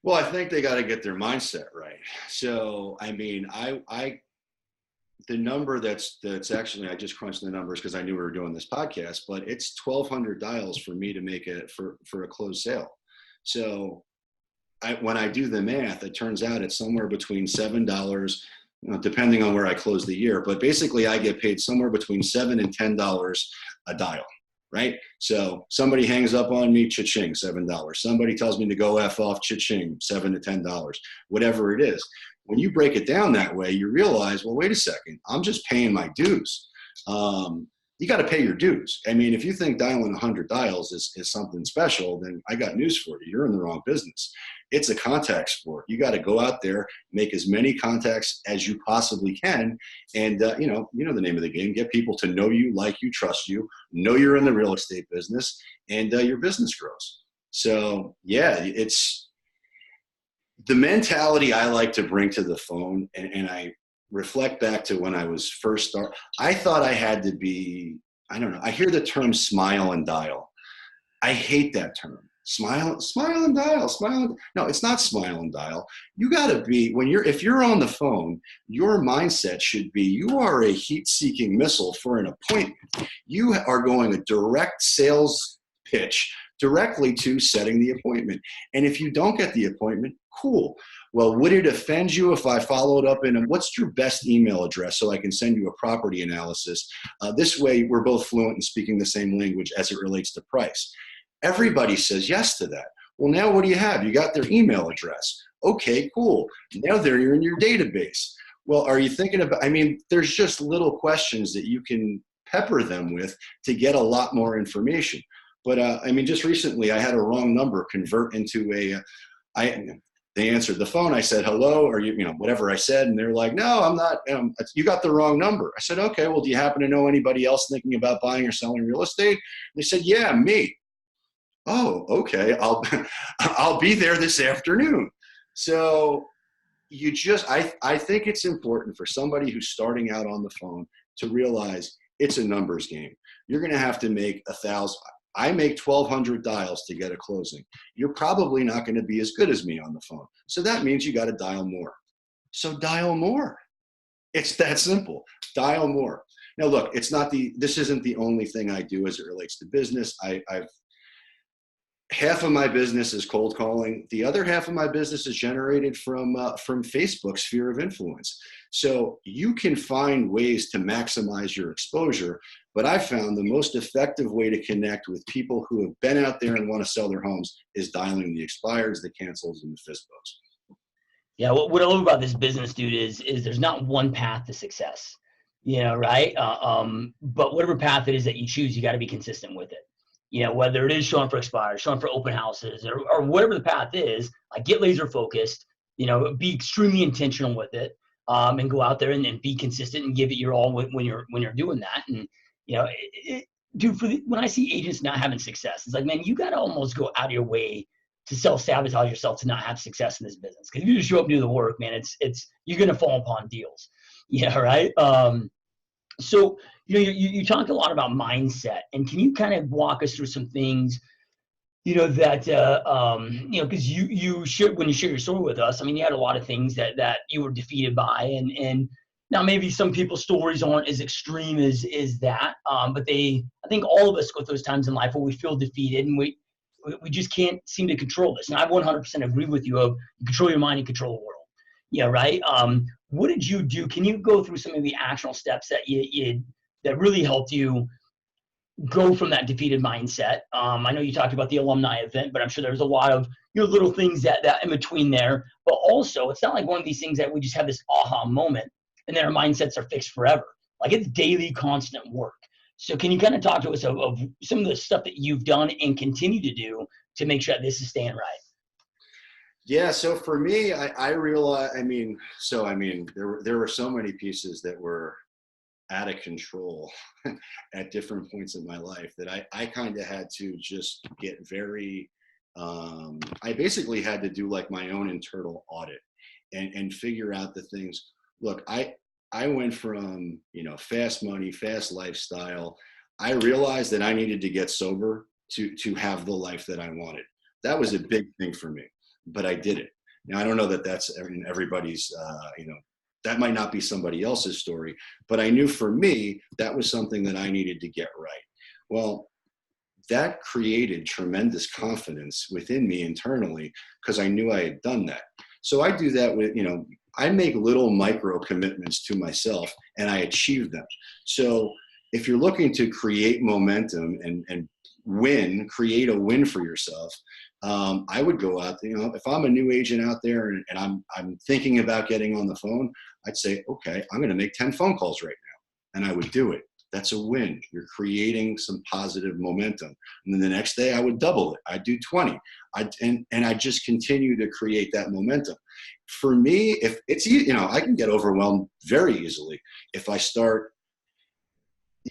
Well, I think they got to get their mindset right. So, I mean, the number that's actually, I just crunched the numbers because I knew we were doing this podcast, but it's 1,200 dials for me to make it for a closed sale. So when I do the math, it turns out it's somewhere between $7, depending on where I close the year, but basically I get paid somewhere between $7 and $10 a dial, right? So somebody hangs up on me, cha-ching, $7. Somebody tells me to go F off, cha-ching, $7 to $10, whatever it is. When you break it down that way, you realize, well, wait a second, I'm just paying my dues. You got to pay your dues. I mean, if you think dialing 100 dials is something special, then I got news for you. You're in the wrong business. It's a contact sport. You got to go out there, make as many contacts as you possibly can. And, you know the name of the game, get people to know you, like you, trust you, know you're in the real estate business, and your business grows. So, yeah, it's the mentality I like to bring to the phone, and I reflect back to when I was first starting. I thought I had to be, I don't know, I hear the term smile and dial. I hate that term. Smile and dial, no, it's not smile and dial. You got to be, if you're on the phone, your mindset should be, you are a heat-seeking missile for an appointment. You are going a direct sales pitch directly to setting the appointment. And if you don't get the appointment, cool. Well, would it offend you if I followed up in, what's your best email address so I can send you a property analysis? This way, we're both fluent in speaking the same language as it relates to price. Everybody says yes to that. Well, now what do you have? You got their email address. Okay, cool. Now they're in your database. Well, are you thinking about, I mean, there's just little questions that you can pepper them with to get a lot more information. But I mean, just recently I had a wrong number convert into they answered the phone. I said, hello, or whatever I said. And they're like, no, I'm not, you got the wrong number. I said, okay, well, do you happen to know anybody else thinking about buying or selling real estate? They said, yeah, me. Oh, okay. I'll be there this afternoon. So I think it's important for somebody who's starting out on the phone to realize it's a numbers game. You're going to have to make 1,000. I make 1,200 dials to get a closing. You're probably not going to be as good as me on the phone. So that means you got to dial more. So dial more. It's that simple. Dial more. Now, look, this isn't the only thing I do as it relates to business. Half of my business is cold calling. The other half of my business is generated from Facebook's sphere of influence. So you can find ways to maximize your exposure, but I found the most effective way to connect with people who have been out there and want to sell their homes is dialing the expireds, the cancels, and the FSBOs. Yeah, what I love about this business, dude, is there's not one path to success, right? But whatever path it is that you choose, you got to be consistent with it. Whether it is showing for expires, showing for open houses, or whatever the path is, like get laser focused, be extremely intentional with it, and go out there and be consistent and give it your all when you're doing that. And, dude, when I see agents not having success, it's like, man, you got to almost go out of your way to self-sabotage yourself to not have success in this business. Because if you just show up and do the work, man, it's you're going to fall upon deals. Yeah, right? So, you talk a lot about mindset, and can you kind of walk us through some things, that, because you shared, when you share your story with us, I mean, you had a lot of things that you were defeated by, and now maybe some people's stories aren't as extreme as that, but I think all of us go through those times in life where we feel defeated and we just can't seem to control this. And I 100% agree with you of you control your mind, you control the world. Yeah, right. What did you do? Can you go through some of the actionable steps that that really helped you go from that defeated mindset? I know you talked about the alumni event, but I'm sure there's a lot of little things that in between there. But also, it's not like one of these things that we just have this aha moment and then our mindsets are fixed forever. Like, it's daily, constant work. So can you kind of talk to us of some of the stuff that you've done and continue to do to make sure that this is staying right? Yeah. So for me, I realized, there were so many pieces that were out of control at different points in my life that I kind of had to just get very, I basically had to do like my own internal audit and figure out the things. Look, I went from, fast money, fast lifestyle. I realized that I needed to get sober to have the life that I wanted. That was a big thing for me. But I did it. Now, I don't know that that's everybody's, that might not be somebody else's story, but I knew for me, that was something that I needed to get right. Well, that created tremendous confidence within me internally because I knew I had done that. So I do that with, I make little micro commitments to myself and I achieve them. So if you're looking to create momentum and create a win for yourself, I would go out there. If I'm a new agent out there and I'm thinking about getting on the phone, I'd say, okay, I'm going to make 10 phone calls right now. And I would do it. That's a win. You're creating some positive momentum. And then the next day I would double it. I'd do 20. And I just continue to create that momentum. For me, if it's, I can get overwhelmed very easily if I start.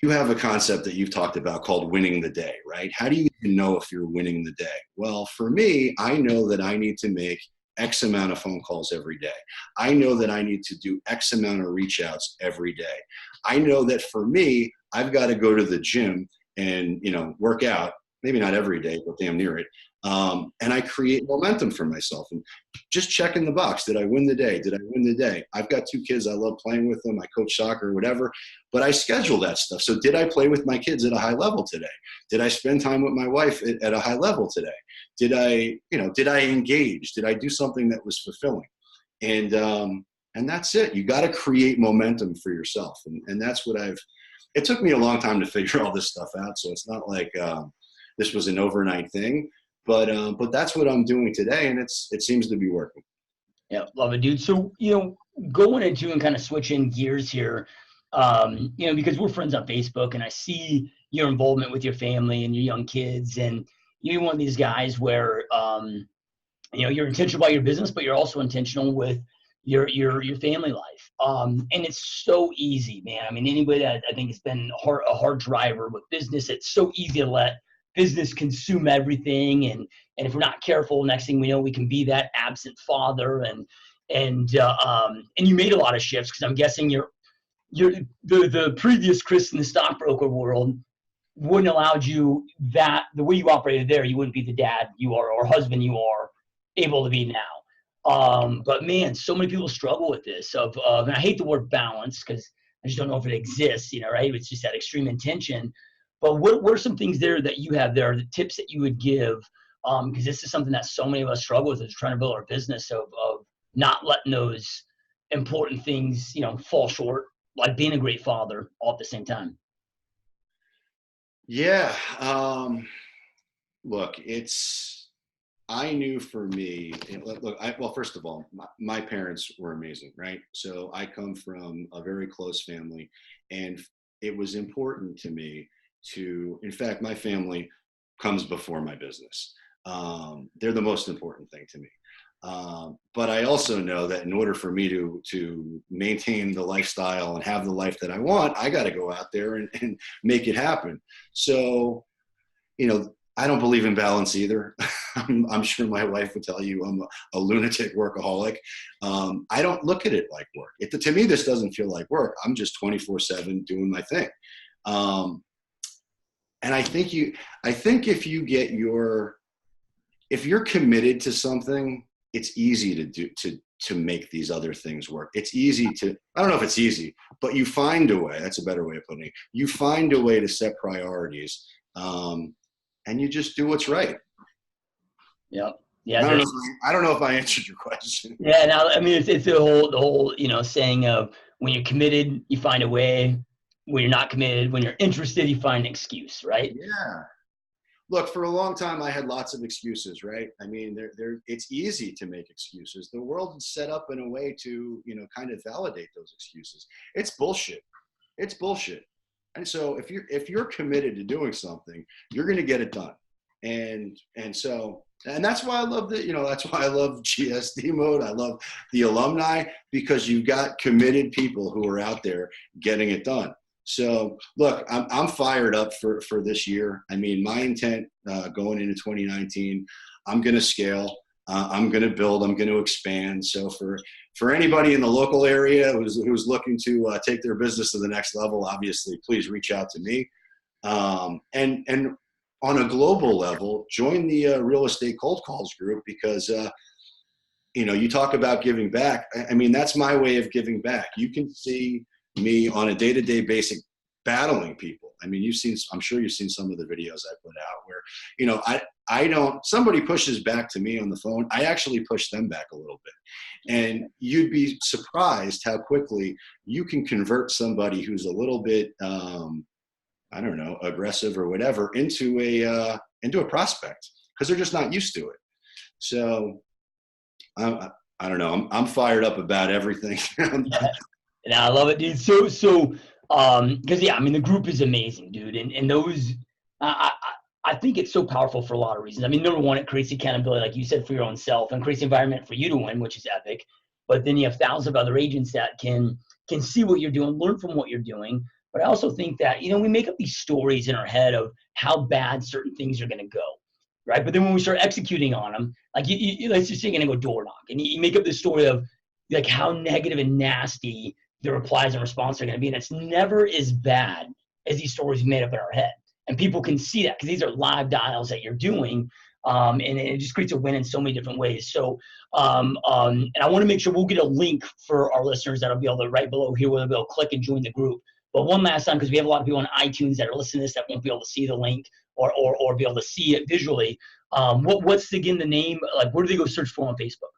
You have a concept that you've talked about called winning the day, right? How do you even know if you're winning the day? Well, for me, I know that I need to make X amount of phone calls every day. I know that I need to do X amount of reach outs every day. I know that for me, I've got to go to the gym and, work out, maybe not every day, but damn near it. And I create momentum for myself and just checking the box. Did I win the day? Did I win the day? I've got 2 kids. I love playing with them. I coach soccer or whatever, but I schedule that stuff. So did I play with my kids at a high level today? Did I spend time with my wife at a high level today? Did I engage? Did I do something that was fulfilling? And that's it. You got to create momentum for yourself. And that's what it took me a long time to figure all this stuff out. So it's not like this was an overnight thing. But that's what I'm doing today, and it seems to be working. Yeah, love it, dude. So, going into and kind of switching gears here, because we're friends on Facebook, and I see your involvement with your family and your young kids, and you're one of these guys where, you're intentional about your business, but you're also intentional with your family life. And it's so easy, man. I mean, anybody that I think has been a hard driver with business, it's so easy to let business consume everything, and if we're not careful, next thing we know, we can be that absent father. And you made a lot of shifts, because I'm guessing you're the previous Chris in the stockbroker world wouldn't allowed you that the way you operated there, you wouldn't be the dad you are or husband you are able to be now. But man, so many people struggle with this and I hate the word balance, because I just don't know if it exists, right? It's just that extreme intention. But what are some things there that you have there, the tips that you would give? Because this is something that so many of us struggle with, is trying to build our business of not letting those important things, fall short, like being a great father all at the same time. Yeah. Look, I knew for me, well, first of all, my parents were amazing, right? So I come from a very close family, and it was important to me in fact, my family comes before my business. They're the most important thing to me. But I also know that in order for me to maintain the lifestyle and have the life that I want, I got to go out there and make it happen. So, I don't believe in balance either. I'm sure my wife would tell you I'm a lunatic workaholic. I don't look at it like work. To me, this doesn't feel like work. I'm just 24/7 doing my thing. And I think if you're committed to something, it's easy to make these other things work. It's easy I don't know if it's easy, but you find a way. That's a better way of putting it. You find a way to set priorities, and you just do what's right. Yeah. Yeah. I don't know if I answered your question. Yeah. Now, I mean, it's the whole, saying of when you're committed, you find a way. When you're not committed, when you're interested, you find an excuse, right? Yeah. Look, for a long time, I had lots of excuses, right? I mean, it's easy to make excuses. The world is set up in a way to, kind of validate those excuses. It's bullshit. It's bullshit. And so if you're committed to doing something, you're going to get it done. And that's why I love that's why I love GSD mode. I love the alumni, because you've got committed people who are out there getting it done. So look, I'm fired up for this year. I mean, my intent going into 2019, I'm going to scale. I'm going to build. I'm going to expand. So for anybody in the local area who's looking to take their business to the next level, obviously, please reach out to me. And on a global level, join the real estate cold calls group, because you talk about giving back. I mean, that's my way of giving back. You can see me on a day-to-day basis battling people. I mean, I'm sure you've seen some of the videos I put out where, somebody pushes back to me on the phone. I actually push them back a little bit. And you'd be surprised how quickly you can convert somebody who's a little bit I don't know, aggressive or whatever into a prospect because they're just not used to it. So I don't know. I'm fired up about everything. And I love it, dude. Because yeah, I mean, the group is amazing, dude. And those, I think it's so powerful for a lot of reasons. I mean, number one, it creates accountability, like you said, for your own self, and creates the environment for you to win, which is epic. But then you have thousands of other agents that can see what you're doing, learn from what you're doing. But I also think that, we make up these stories in our head of how bad certain things are going to go, right? But then when we start executing on them, like let's just say you're going to go door knock, and you make up this story of like how negative and nasty the replies and responses are going to be. And it's never as bad as these stories made up in our head. And people can see that because these are live dials that you're doing. And it just creates a win in so many different ways. So, and I want to make sure we'll get a link for our listeners that'll be able to right below here where they'll be able to click and join the group. But one last time, because we have a lot of people on iTunes that are listening to this that won't be able to see the link or be able to see it visually. What's again the name? Like, where do they go search for on Facebook?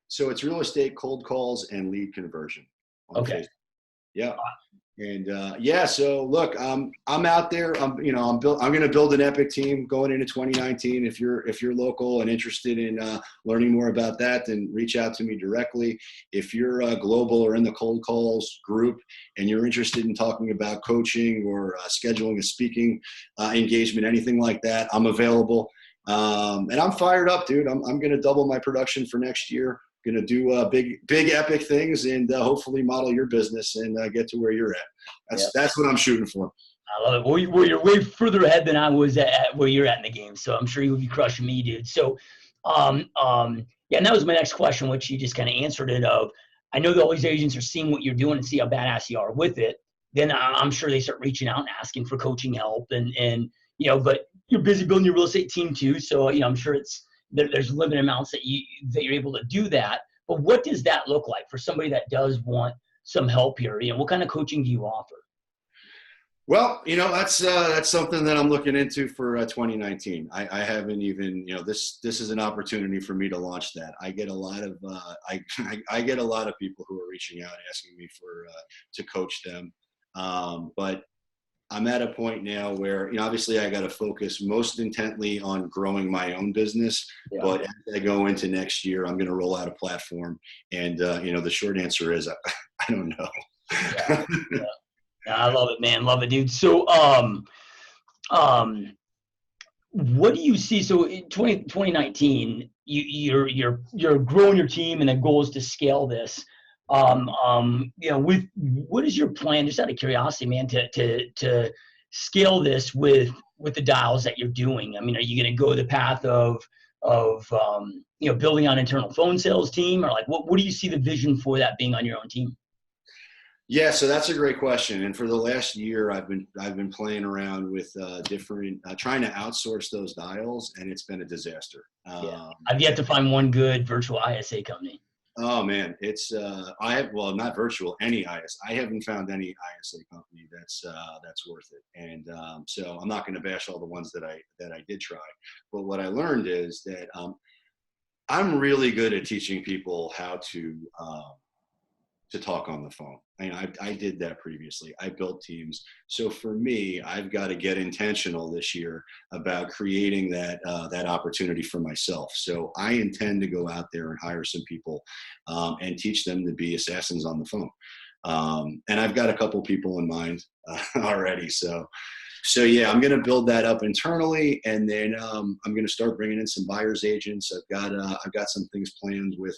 So it's real estate cold calls and lead conversion. Okay. Facebook. Yeah. And so look, I'm out there. I'm going to build an epic team going into 2019. If you're local and interested in learning more about that, then reach out to me directly. If you're global or in the cold calls group and you're interested in talking about coaching or scheduling a speaking engagement, anything like that, I'm available. And I'm fired up, dude. I'm going to double my production for next year. Going to do big epic things and hopefully model your business and get to where you're at. That's what I'm shooting for. I love it. Well, you're way further ahead than I was at where you're at in the game. So I'm sure you'll be crushing me, dude. So, and that was my next question, which you just kind of answered it of, I know that all these agents are seeing what you're doing and see how badass you are with it. Then I'm sure they start reaching out and asking for coaching help and but you're busy building your real estate team too. So, I'm sure there's limited amounts that you're able to do that. But what does that look like for somebody that does want some help here? What kind of coaching do you offer? Well, that's something that I'm looking into for 2019. I haven't even, this is an opportunity for me to launch that. I get a lot of I get a lot of people who are reaching out asking me to coach them, but I'm at a point now where, obviously I got to focus most intently on growing my own business. Yeah. But as I go into next year, I'm going to roll out a platform. And, the short answer is, I don't know. Yeah. I love it, man. Love it, dude. So, what do you see? So in 2019, you're growing your team and the goal is to scale this. With what is your plan, just out of curiosity, man, to scale this with the dials that you're doing? I mean, are you going to go the path of building on internal phone sales team, or like what do you see the vision for that being on your own team? Yeah, so that's a great question. And for the last year, I've been playing around with different, trying to outsource those dials, and it's been a disaster. I've yet to find one good virtual ISA company. Oh man, it's not virtual, any IS. I haven't found any ISA company that's worth it. And so I'm not going to bash all the ones that I did try. But what I learned is that I'm really good at teaching people how to talk on the phone. I did that previously. I built teams. So for me, I've got to get intentional this year about creating that opportunity for myself. So I intend to go out there and hire some people and teach them to be assassins on the phone. And I've got a couple people in mind already. So yeah, I'm going to build that up internally, and then I'm going to start bringing in some buyer's agents. I've got some things planned with.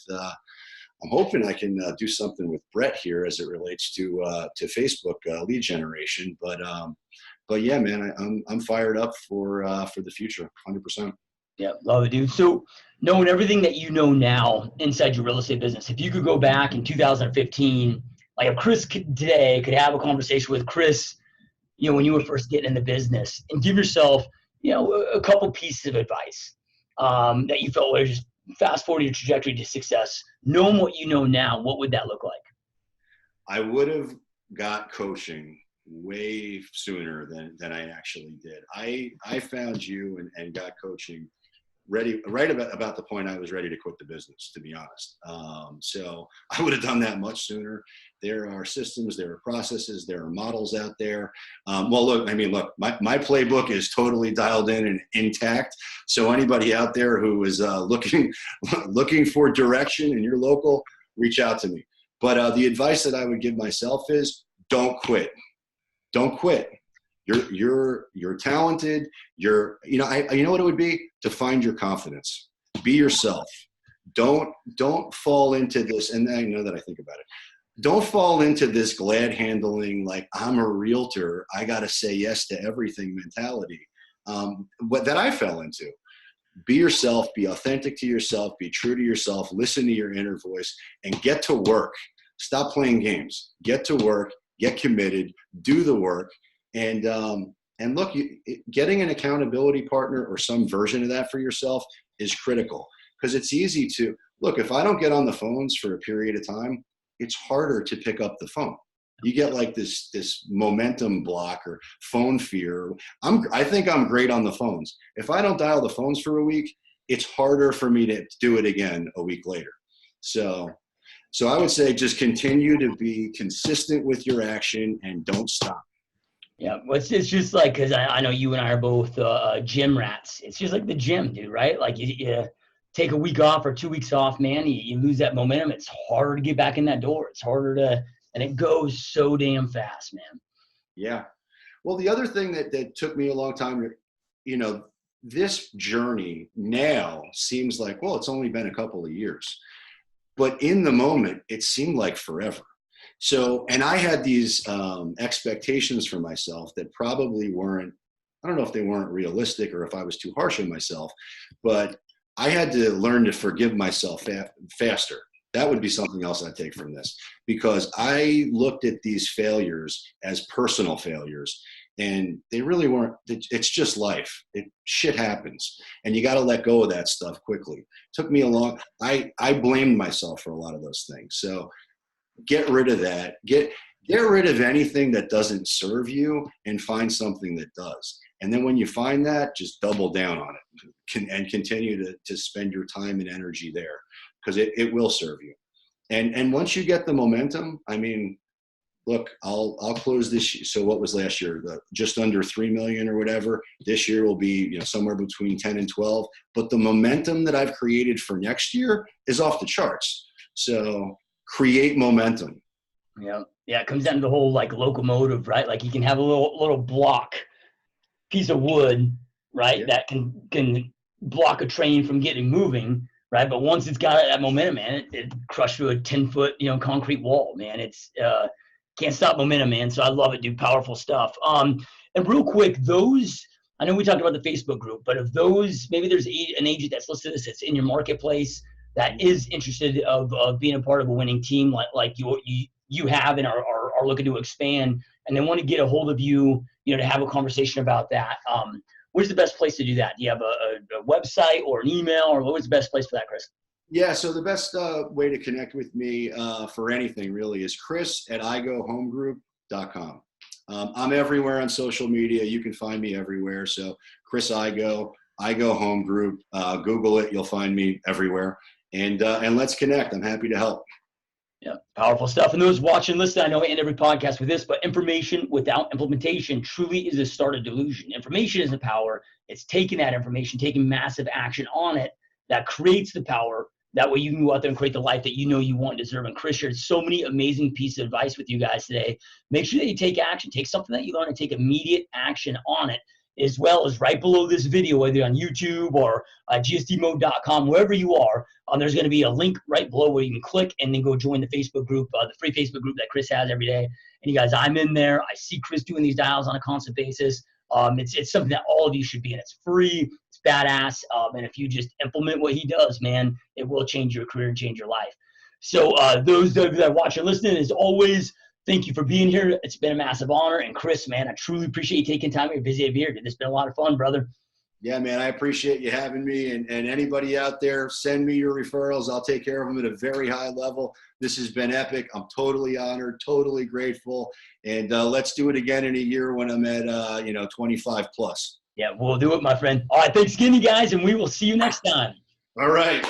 I'm hoping I can do something with Brett here as it relates to Facebook lead generation. But yeah, man, I'm fired up for the future, 100%. Yeah, love it, dude. So knowing everything that you know now inside your real estate business, if you could go back in 2015, like if Chris today could have a conversation with Chris, when you were first getting in the business, and give yourself, a couple pieces of advice that you felt were just fast forward your trajectory to success, knowing what you know now, what would that look like? I would have got coaching way sooner than I actually did. I found you and got coaching right about the point I was ready to quit the business, to be honest. So I would have done that much sooner. There are systems, there are processes, there are models out there. Look, my playbook is totally dialed in and intact. So anybody out there who is looking for direction in your local, reach out to me. But the advice that I would give myself is don't quit. Don't quit. You're talented. You know what it would be? To find your confidence. Be yourself. Don't fall into this. And I know that I think about it. Don't fall into this glad handling, like I'm a realtor, I got to say yes to everything mentality. That I fell into. Be yourself, be authentic to yourself, be true to yourself, listen to your inner voice, and get to work. Stop playing games. Get to work, get committed, do the work. And look, getting an accountability partner or some version of that for yourself is critical, because it's easy to look, if I don't get on the phones for a period of time, it's harder to pick up the phone. You get like this momentum block or phone fear. I think I'm great on the phones. If I don't dial the phones for a week, it's harder for me to do it again a week later. So I would say just continue to be consistent with your action and don't stop. Yeah, well, it's just like, because I know you and I are both gym rats. It's just like the gym, dude, right? Like you take a week off or 2 weeks off, man, you lose that momentum. It's harder to get back in that door. It's harder to, and it goes so damn fast, man. Yeah. Well, the other thing that took me a long time, this journey now seems like, well, it's only been a couple of years, but in the moment, it seemed like forever. So, and I had these expectations for myself that probably weren't, I don't know if they weren't realistic or if I was too harsh on myself, but I had to learn to forgive myself faster. That would be something else I'd take from this, because I looked at these failures as personal failures, and they really weren't. It's just life. Shit happens, and you got to let go of that stuff quickly. It took me I blamed myself for a lot of those things. So get rid of that. Get rid of anything that doesn't serve you and find something that does. And then when you find that, just double down on it and continue to spend your time and energy there, because it will serve you. And once you get the momentum, I mean, look, I'll close this year. So what was last year? Just under 3 million or whatever. This year will be somewhere between 10 and 12. But the momentum that I've created for next year is off the charts. So create momentum. Yeah. It comes down to the whole like locomotive, right? Like you can have a little block piece of wood, right? Yeah. That can block a train from getting moving, right? But once it's got that momentum, man, it crushed through a 10-foot, concrete wall, man. It's can't stop momentum, man. So I love it, dude. Powerful stuff. And real quick, I know we talked about the Facebook group, but of those, maybe there's an agent that's listed this, that's in your marketplace that is interested of being a part of a winning team like you have and are looking to expand, and they want to get a hold of you, to have a conversation about that. Where's the best place to do that? Do you have a website or an email, or what's the best place for that, Chris? Yeah, so the best way to connect with me for anything really is chris@igoehomegroup.com. I'm everywhere on social media. You can find me everywhere. So Chris Igoe, Igoe Home Group, Google it. You'll find me everywhere. And let's connect. I'm happy to help. Yeah, powerful stuff. And those watching, listen, I know I end every podcast with this, but information without implementation truly is a start of delusion. Information is the power. It's taking that information, taking massive action on it that creates the power. That way you can go out there and create the life that you know you want and deserve. And Chris shared so many amazing pieces of advice with you guys today. Make sure that you take action. Take something that you learn and take immediate action on it, as well as right below this video, whether you're on YouTube or GSDmode.com, wherever you are, there's going to be a link right below where you can click and then go join the Facebook group, the free Facebook group that Chris has every day. And you guys, I'm in there. I see Chris doing these dials on a constant basis. It's something that all of you should be in. It's free. It's badass. And if you just implement what he does, man, it will change your career and change your life. So those of you that are watching and listening, as always, thank you for being here. It's been a massive honor. And Chris, man, I truly appreciate you taking time. You're busy here. It's been a lot of fun, brother. Yeah, man, I appreciate you having me. And anybody out there, send me your referrals. I'll take care of them at a very high level. This has been epic. I'm totally honored, totally grateful. And let's do it again in a year when I'm at, 25 plus. Yeah, we'll do it, my friend. All right, thanks again, you guys, and we will see you next time. All right.